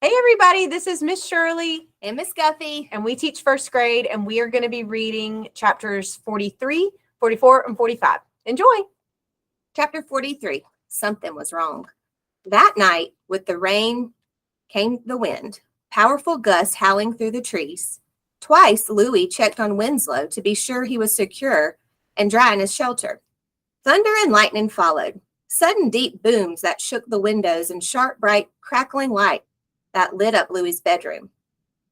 Hey everybody, this is Miss Shirley and Miss Guffee, and we teach first grade, and we are going to be reading chapters 43, 44, and 45. Enjoy. Chapter 43, Something Was Wrong. That night, with the rain came the wind, powerful gusts howling through the trees. Twice, Louis checked on Winslow to be sure he was secure and dry in his shelter. Thunder and lightning followed, sudden deep booms that shook the windows and sharp, bright, crackling light that lit up Louis's bedroom.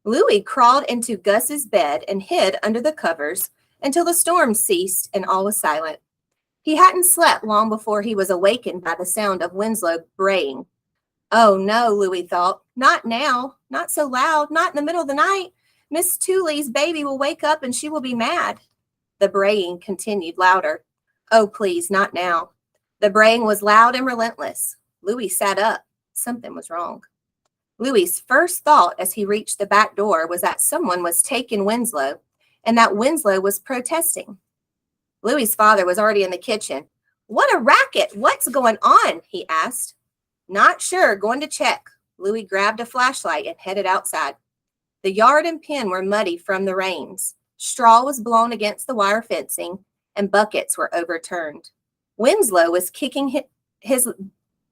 Louis crawled into Gus's bed and hid under the covers until the storm ceased and all was silent. He hadn't slept long before he was awakened by the sound of Winslow braying. Oh no, Louis thought. Not now. Not so loud. Not in the middle of the night. Miss Tooley's baby will wake up and she will be mad. The braying continued louder. Oh, please, not now. The braying was loud and relentless. Louis sat up. Something was wrong. Louis's first thought as he reached the back door was that someone was taking Winslow and that Winslow was protesting. Louis's father was already in the kitchen. What a racket! What's going on? He asked. Not sure. Going to check. Louis grabbed a flashlight and headed outside. The yard and pen were muddy from the rains. Straw was blown against the wire fencing and buckets were overturned. Winslow was kicking his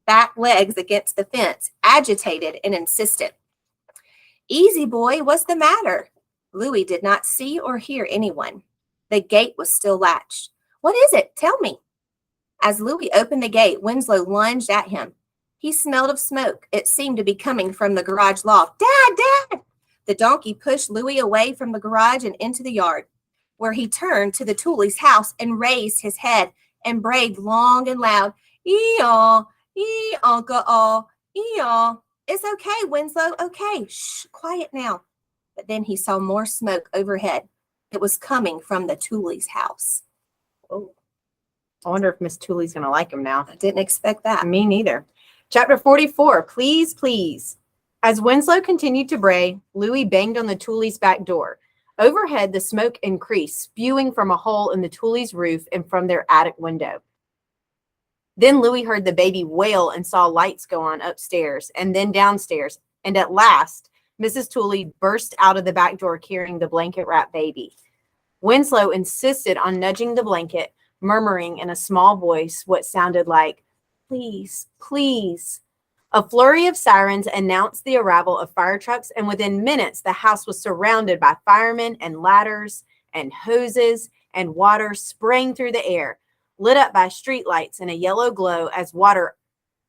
back legs against the fence, agitated and insistent. Easy, boy, what's the matter? Louis did not see or hear anyone. The gate was still latched. What is it? Tell me. As Louis opened the gate, Winslow lunged at him. He smelled of smoke. It seemed to be coming from the garage loft. Dad, Dad! The donkey pushed Louis away from the garage and into the yard, where he turned to the Tooley's house and raised his head and brayed long and loud. Ee-yaw, ee-uncle-aw, ee-yaw. It's okay, Winslow. Okay. Shh, quiet now. But then he saw more smoke overhead. It was coming from the Tooley's house. Oh, I wonder if Miss Tooley's going to like him now. I didn't expect that. Me neither. Chapter 44, Please, Please. As Winslow continued to bray, Louis banged on the Tooley's back door. Overhead, the smoke increased, spewing from a hole in the Tooley's roof and from their attic window. Then Louis heard the baby wail and saw lights go on upstairs and then downstairs. And at last, Mrs. Tooley burst out of the back door carrying the blanket-wrapped baby. Winslow insisted on nudging the blanket, murmuring in a small voice what sounded like, "Please, please." A flurry of sirens announced the arrival of fire trucks, and within minutes, the house was surrounded by firemen and ladders and hoses and water spraying through the air, lit up by streetlights in a yellow glow as water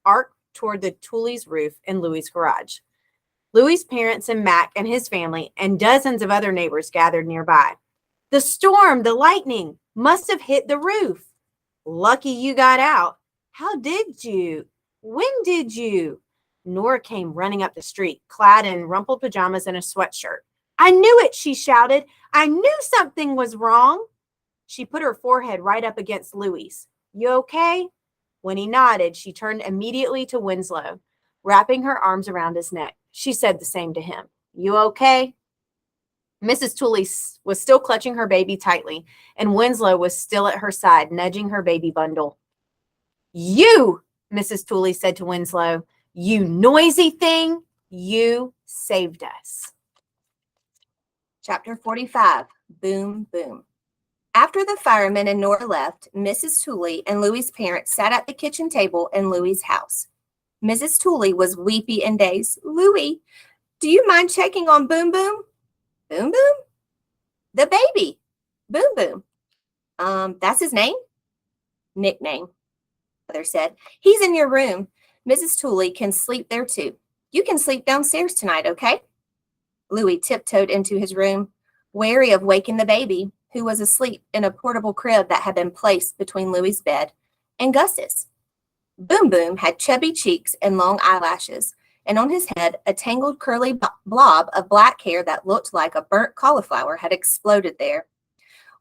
arced toward the Tooley's roof and Louis's garage. Louis's parents and Mac and his family and dozens of other neighbors gathered nearby. The storm, the lightning, must have hit the roof. Lucky you got out. How did you? When did you? Nora came running up the street, clad in rumpled pajamas and a sweatshirt. I knew it, she shouted. I knew something was wrong. She put her forehead right up against Louis's. You okay? When he nodded, she turned immediately to Winslow, wrapping her arms around his neck. She said the same to him. You okay? Mrs. Tooley was still clutching her baby tightly, and Winslow was still at her side, nudging her baby bundle. You, Mrs. Tooley said to Winslow, you noisy thing, you saved us. Chapter 45, Boom, Boom. After the firemen and Nora left, Mrs. Tooley and Louis's parents sat at the kitchen table in Louis's house. Mrs. Tooley was weepy and dazed. Louis, do you mind checking on Boom Boom? Boom Boom? The baby. Boom Boom. That's his name? Nickname, Mother said. He's in your room. Mrs. Tooley can sleep there too. You can sleep downstairs tonight, okay? Louis tiptoed into his room, wary of waking the baby, who was asleep in a portable crib that had been placed between Louis's bed and Gus's. Boom Boom had chubby cheeks and long eyelashes, and on his head, a tangled curly blob of black hair that looked like a burnt cauliflower had exploded there.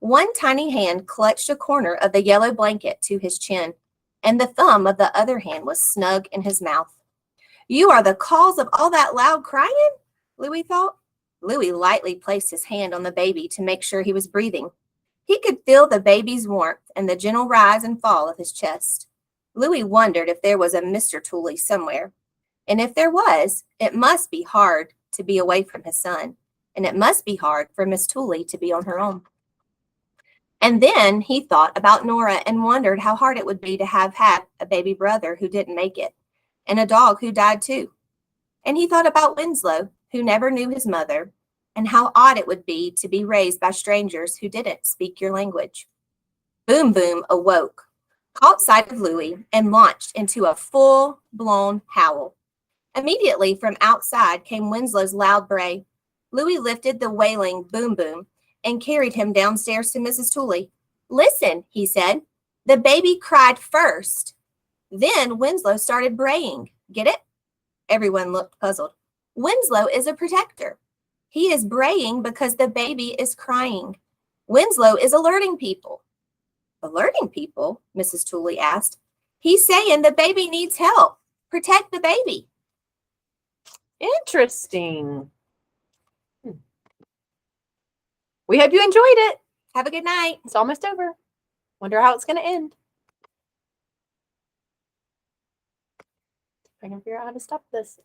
One tiny hand clutched a corner of the yellow blanket to his chin, and the thumb of the other hand was snug in his mouth. You are the cause of all that loud crying? Louis thought. Louis lightly placed his hand on the baby to make sure he was breathing. He could feel the baby's warmth and the gentle rise and fall of his chest. Louis wondered if there was a Mr. Tooley somewhere. And if there was, it must be hard to be away from his son. And it must be hard for Miss Tooley to be on her own. And then he thought about Nora and wondered how hard it would be to have had a baby brother who didn't make it, and a dog who died too. And he thought about Winslow, who never knew his mother, and how odd it would be to be raised by strangers who didn't speak your language. Boom Boom awoke, caught sight of Louie, and launched into a full-blown howl. Immediately from outside came Winslow's loud bray. Louie lifted the wailing Boom Boom and carried him downstairs to Mrs. Tooley. Listen, he said. The baby cried first. Then Winslow started braying. Get it? Everyone looked puzzled. Winslow is a protector. He is braying because the baby is crying. Winslow is alerting people. Alerting people? Mrs. Tooley asked. He's saying the baby needs help. Protect the baby. Interesting. We hope you enjoyed it. Have a good night. It's almost over. Wonder how it's going to end. I can figure out how to stop this.